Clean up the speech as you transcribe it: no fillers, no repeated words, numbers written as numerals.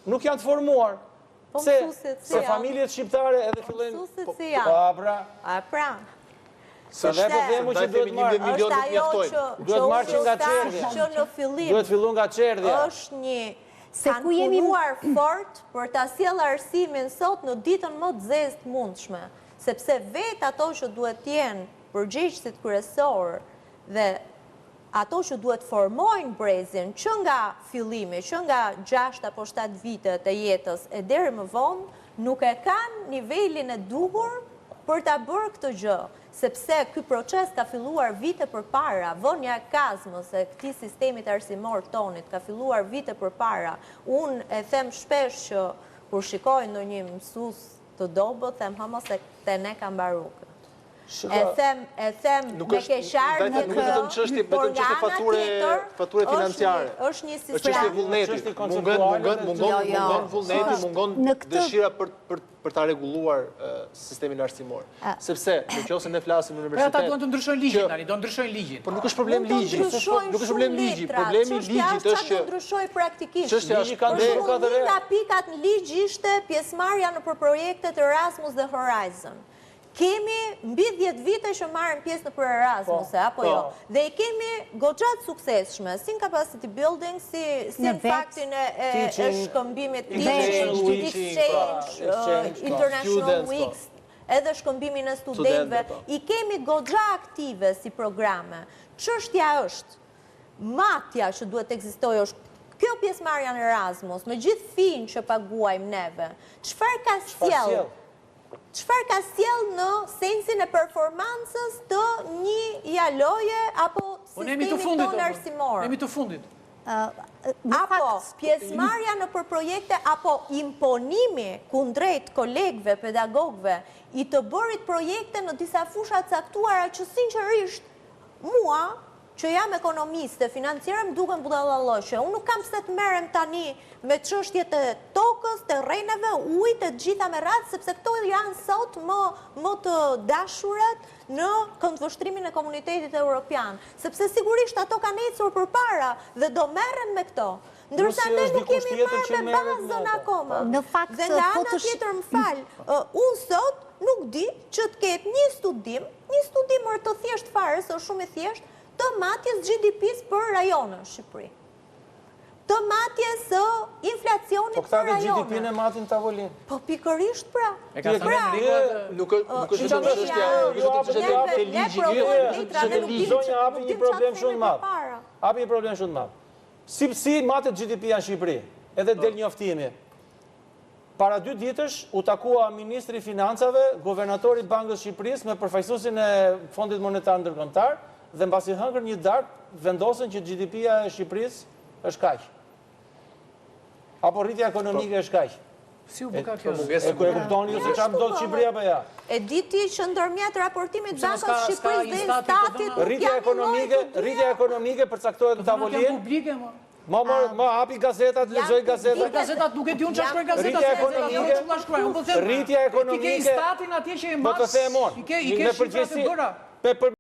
nuk janë të formuar. Se familjet shqiptare edhe fillojnë... Mësusit si janë. Pra. Se dhe për dhemu që duhet marrë. Është ajo që marrë nga qerdhja. Që në fillim duhet fillu nga qerdhja. Është një kanë punuar fort për ta sjellë arsimin sot në ditën më të zezë të mundshme. Sepse vetë ato që duhet jenë përgjegjësit kryesor dhe ato që duhet formojnë brezin që nga fillimi, që nga 6 apo 7 vite të jetës e deri më vonë, nuk e kanë nivelin e duhur për ta bërë këtë gjë, sepse ky proces ka filluar vite përpara, vënia e kazmës e këtij sistemit arsimor tonit ka filluar vite përpara. Unë e them shpesh që kur shikoj ndonjë mësues të dobët, them hama se te ne ka mbaruar. E them me keqardhje nuk është vetëm çështje fature financiare. Është një sistem. Është çështje vullneti. Mungon vullneti, mungon dëshira për ta rregulluar sistemin arsimor. Sepse nëse ne flasim në universitet. Ata duan të ndryshojnë ligjin tani, do ndryshojnë ligjin. Por nuk është problem ligji, nuk është problem ligji, problemi i ligjit është që ndryshoj praktikisht. Ligji ka ndryshuar katër herë. Nga pikat në ligj ishte pjesëmarrja në projektet Erasmus dhe Horizon. Kemi mbi 10 vite që marrim pjesë në për Erasmus, apo jo? Dhe i kemi goxhat suksesshme, si në capacity building, si në faktin e shkëmbimit exchange, international weeks, edhe shkëmbimin e studentëve. I kemi goxha aktive si programe. Çështja është, matja që duhet të ekzistojë është kjo pjesëmarrja në Erasmus, me gjithë finë që paguajmë neve. Çfarë ka sjellë? Çfarë ka sjellë në sensin e performancës të një jaloje apo sistemit tonë arsimor? Jemi të fundit. Apo pjesëmarrja në projekte apo imponimi kundrejt kolegëve, pedagogëve i të bërit projekte në disa fusha caktuara që sinqerisht mua që jam ekonomiste, financiare më duken budallalloqe. Unë nuk kam se të merrem tani me çështjet e tokës, terreneve, ujit, të gjitha me radhë, sepse këto janë sot më të dashurat në këndvështrimin e komunitetit evropian. Sepse sigurisht ato kanë ecur përpara dhe do merren me këto. Ndërsa ne nuk kemi marrë me bazën akoma. Dhe nga ana tjetër më fal, unë sot nuk di që të ketë një studim të thjeshtë fare, është shumë i thjeshtë, të matjes GDP-s për rajonë në Shqipëri. Të matjes inflacionit për rajonë. Po këta dhe GDP në matin tavolinë. Po pikërisht pra. Nuk është të çështja e ligjit. Zonja hapi një problem shumë madh. Hapi një problem shumë madh. Si matet GDP-ja në Shqipëri, edhe del njoftimi. Para 2 ditësh u takua Ministri i Financave, Guvernatori i Bankës Shqipërisë me përfaqësuesin e Fondit Monetar Ndërkombëtar dhe mbasi hëngër një darkë vendosën që GDP-ja e Shqipërisë është kaq. Apo rritja ekonomike është kaq. Si u bë kjo? E kuptoni ju se çfarë do Shqipëria apo ja? E diti që ndërmjet raportimit Bankës Shqipërisë dhe Statit rritja ekonomike përcaktohet në tavolinë. Ma hapi gazetat, lexoj gazetat. Gazetat nuk e di unë çfarë shkruajnë gazetat. Rritja ekonomike. Ti ke statin atje që e mbas. Po të them unë. I ke shifrat e bëra.